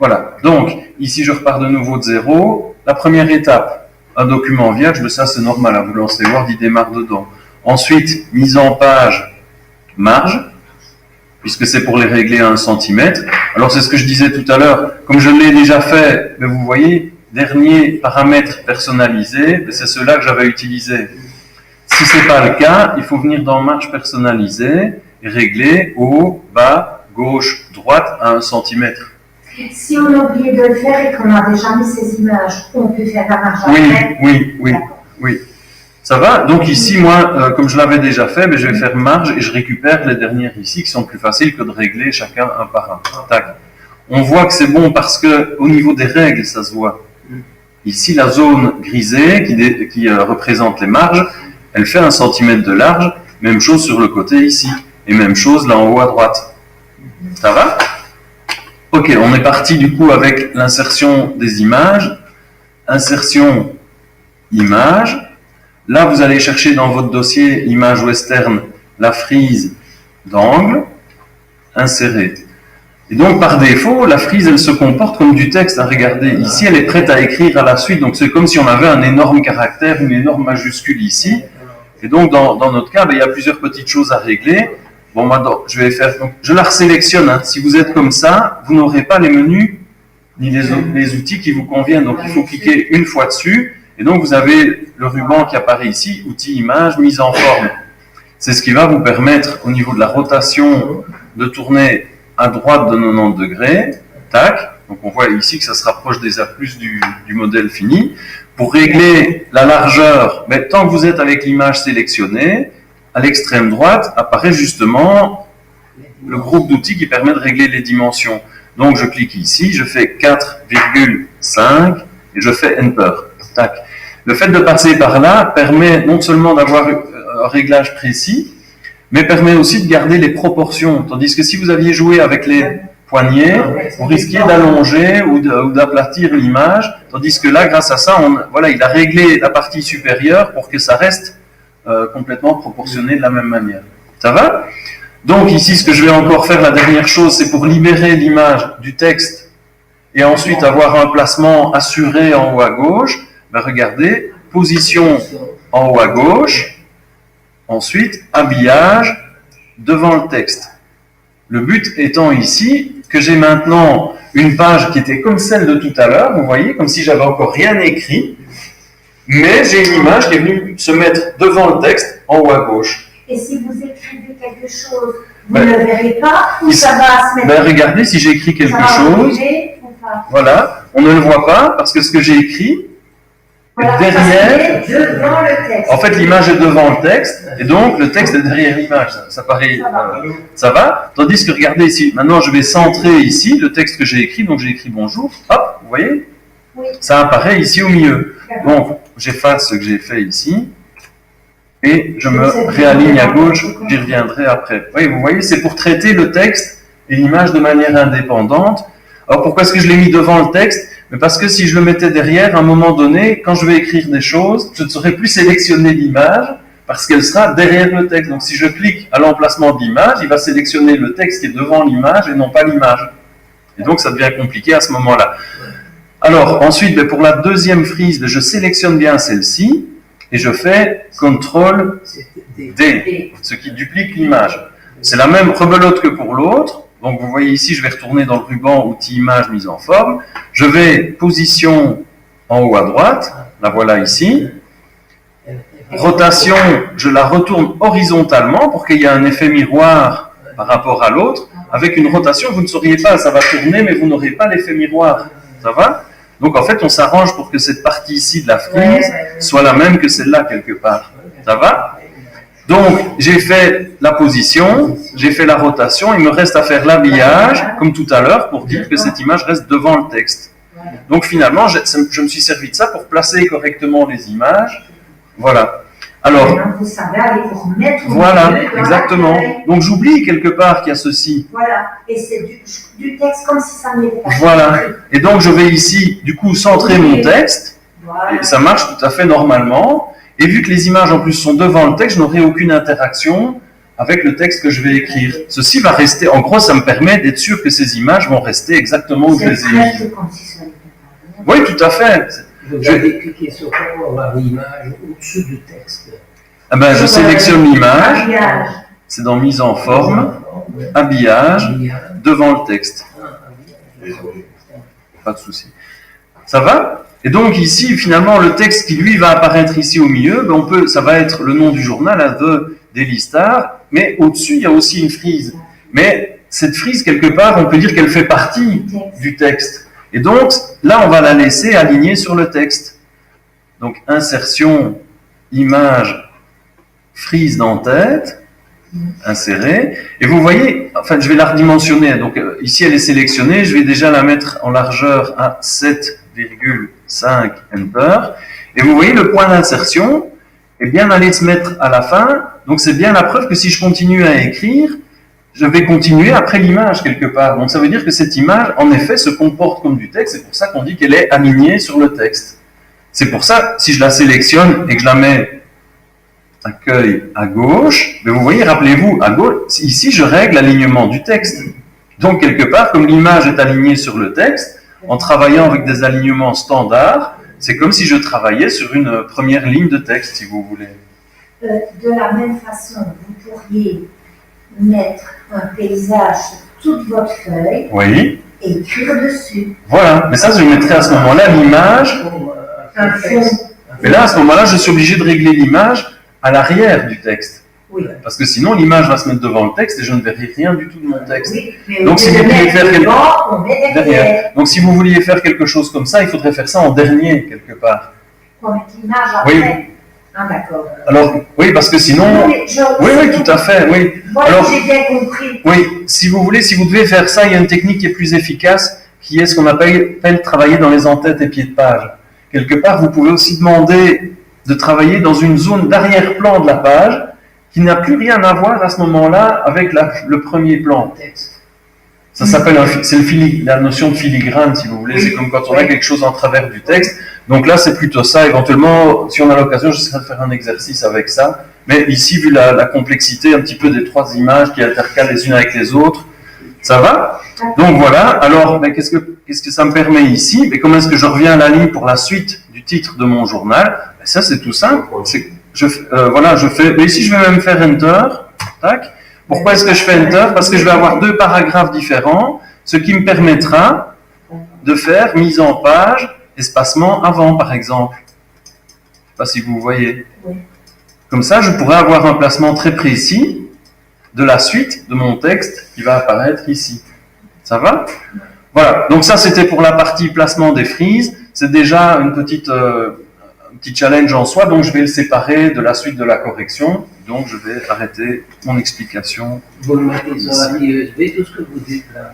Voilà. Donc, ici, je repars de nouveau de zéro. La première étape, un document vierge, mais ça, c'est normal. Hein, vous lancez Word, il démarre dedans. Ensuite, mise en page, marge, puisque c'est pour les régler à 1 cm. Alors, c'est ce que je disais tout à l'heure. Comme je l'ai déjà fait, mais vous voyez, dernier paramètre personnalisé, c'est ceux-là que j'avais utilisé. Si ce n'est pas le cas, il faut venir dans marge personnalisée et régler haut, bas, gauche, droite à 1 cm. Si on a oublié de le faire et qu'on a déjà mis ces images, on peut faire la marge après. Oui. Ça va? Donc ici, moi, comme je l'avais déjà fait, je vais faire marge et je récupère les dernières ici qui sont plus faciles que de régler chacun un par un. Tac. On voit que c'est bon parce que au niveau des règles, ça se voit. Ici, la zone grisée qui représente les marges, elle fait 1 cm de large. Même chose sur le côté ici. Et même chose là en haut à droite. Ça va? Ok, on est parti du coup avec l'insertion des images. Insertion image. Là, vous allez chercher dans votre dossier image western la frise d'angle. Insérer. Et donc, par défaut, la frise, elle se comporte comme du texte. Regardez, ici, elle est prête à écrire à la suite. Donc, c'est comme si on avait un énorme caractère, une énorme majuscule ici. Et donc, dans notre cas, il y a plusieurs petites choses à régler. Bon, moi, je vais faire. Donc, je la resélectionne. Hein. Si vous êtes comme ça, vous n'aurez pas les menus ni les outils qui vous conviennent. Donc, il faut cliquer une fois dessus. Et donc, vous avez le ruban qui apparaît ici, outils, images, mise en forme. C'est ce qui va vous permettre, au niveau de la rotation, de tourner à droite de 90 degrés. Tac. Donc, on voit ici que ça se rapproche déjà plus du modèle fini. Pour régler la largeur, tant que vous êtes avec l'image sélectionnée, à l'extrême droite apparaît justement le groupe d'outils qui permet de régler les dimensions. Donc, je clique ici, je fais 4,5 et je fais Enter. Tac. Le fait de passer par là permet non seulement d'avoir un réglage précis, mais permet aussi de garder les proportions. Tandis que si vous aviez joué avec les poignets, vous risquiez d'allonger ou d'aplatir l'image. Tandis que là, grâce à ça, il a réglé la partie supérieure pour que ça reste complètement proportionné de la même manière. Ça va? Donc ici, ce que je vais encore faire, la dernière chose, c'est pour libérer l'image du texte et ensuite avoir un placement assuré en haut à gauche. Regardez, position en haut à gauche, ensuite habillage devant le texte. Le but étant ici que j'ai maintenant une page qui était comme celle de tout à l'heure, vous voyez, comme si j'avais encore rien écrit, mais j'ai une image qui est venue se mettre devant le texte en haut à gauche. Et si vous écrivez quelque chose, vous ne le verrez pas ou ça va se mettre... Regardez, si j'écris quelque chose, voilà, on ne le voit pas parce que ce que j'ai écrit, voilà, derrière, devant le texte. En fait, l'image est devant le texte, et donc le texte est derrière l'image. Ça paraît, ça va. Tandis que regardez ici, maintenant je vais centrer ici le texte que j'ai écrit, donc j'ai écrit bonjour, hop, vous voyez, oui. Ça apparaît ici au milieu. Donc, j'efface ce que j'ai fait ici, et je me réaligne à gauche, j'y reviendrai après. Oui, vous voyez, c'est pour traiter le texte et l'image de manière indépendante. Alors, pourquoi est-ce que je l'ai mis devant le texte? Mais parce que si je le mettais derrière, à un moment donné, quand je vais écrire des choses, je ne saurais plus sélectionner l'image parce qu'elle sera derrière le texte. Donc si je clique à l'emplacement de l'image, il va sélectionner le texte qui est devant l'image et non pas l'image. Et donc ça devient compliqué à ce moment-là. Alors ensuite, pour la deuxième frise, je sélectionne bien celle-ci et je fais CTRL-D, ce qui duplique l'image. C'est la même rebelote que pour l'autre. Donc vous voyez ici, je vais retourner dans le ruban outil image mise en forme. Je vais position en haut à droite, la voilà ici. Rotation, je la retourne horizontalement pour qu'il y ait un effet miroir par rapport à l'autre. Avec une rotation, vous ne sauriez pas, ça va tourner, mais vous n'aurez pas l'effet miroir. Ça va? Donc en fait, on s'arrange pour que cette partie ici de la frise soit la même que celle-là quelque part. Ça va? Donc, j'ai fait la position, j'ai fait la rotation, il me reste à faire l'habillage, comme tout à l'heure, pour dire que cette image reste devant le texte. Donc finalement, je me suis servi de ça pour placer correctement les images. Voilà. Alors, vous savez aller pour remettre voilà, exactement. Donc j'oublie quelque part qu'il y a ceci. Voilà, et c'est du texte comme si ça n'était pas. Voilà. Et donc je vais ici, du coup, centrer mon texte, et ça marche tout à fait normalement. Et vu que les images en plus sont devant le texte, je n'aurai aucune interaction avec le texte que je vais écrire. Ceci va rester, en gros, ça me permet d'être sûr que ces images vont rester exactement où je les ai mises. C'est presque comme si ça n'était pas. Oui, tout à fait. Vous avez cliqué sur quoi pour avoir l'image au-dessus du texte. Ah ben, je sélectionne l'image, Habillage. c'est dans mise en forme, habillage, devant le texte. Pas de souci. Ça va? Et donc ici, finalement, le texte qui lui va apparaître ici au milieu, ben ça va être le nom du journal, The Daily Star, mais au-dessus, il y a aussi une frise. Mais cette frise, quelque part, on peut dire qu'elle fait partie du texte. Et donc, là, on va la laisser alignée sur le texte. Donc, insertion, image, frise d'en-tête, insérer. Et vous voyez, enfin, je vais la redimensionner. Donc, ici, elle est sélectionnée. Je vais déjà la mettre en largeur à 7,5 Enter. Et vous voyez, le point d'insertion est bien allé se mettre à la fin. Donc, c'est bien la preuve que si je continue à écrire, je vais continuer après l'image quelque part. Donc, ça veut dire que cette image, en effet, se comporte comme du texte. C'est pour ça qu'on dit qu'elle est alignée sur le texte. C'est pour ça, si je la sélectionne et que je la mets accueil à gauche, mais vous voyez, rappelez-vous, à gauche, ici je règle l'alignement du texte. Donc quelque part, comme l'image est alignée sur le texte, en travaillant avec des alignements standards, c'est comme si je travaillais sur une première ligne de texte, si vous voulez. De la même façon, vous pourriez mettre un paysage sur toute votre feuille Oui. et écrire dessus. Voilà, mais ça je mettrai à ce moment-là l'image. Un fond. Mais là, à ce moment-là, je suis obligé de régler l'image à l'arrière du texte. Oui. Parce que sinon, l'image va se mettre devant le texte et je ne verrai rien du tout de mon texte. Oui, mais Donc, si vous vouliez faire on met derrière. Donc, si vous vouliez faire quelque chose comme ça, il faudrait faire ça en dernier, quelque part. Pour mettre l'image après. Oui. Ah, d'accord. Alors, oui, parce que sinon... Oui, tout à fait, oui. Voilà, Alors, j'ai bien compris. Oui, si vous voulez, si vous devez faire ça, il y a une technique qui est plus efficace, qui est ce qu'on appelle travailler dans les entêtes et pieds de page. Quelque part, vous pouvez aussi demander de travailler dans une zone d'arrière-plan de la page qui n'a plus rien à voir à ce moment-là avec le premier plan. Ça s'appelle la notion de filigrane, si vous voulez. C'est comme quand on a quelque chose en travers du texte. Donc là, c'est plutôt ça. Éventuellement, si on a l'occasion, j'essaierai de faire un exercice avec ça. Mais ici, vu la complexité un petit peu des trois images qui intercalent les unes avec les autres, ça va? Donc voilà. Alors, qu'est-ce que ça me permet ici? Mais comment est-ce que je reviens à la ligne pour la suite du titre de mon journal? Ça, c'est tout simple. Voilà, je fais. Mais ici, je vais même faire Enter. Tac. Pourquoi est-ce que je fais Enter? Parce que je vais avoir deux paragraphes différents, ce qui me permettra de faire mise en page, espacement avant, par exemple. Je ne sais pas si vous voyez. Comme ça, je pourrais avoir un placement très précis de la suite de mon texte qui va apparaître ici. Ça va? Voilà. Donc ça, c'était pour la partie placement des frises. C'est déjà un petit challenge en soi, donc je vais le séparer de la suite de la correction. Donc je vais arrêter mon explication. Vous le mettez sur la clé USB, tout ce que vous dites là.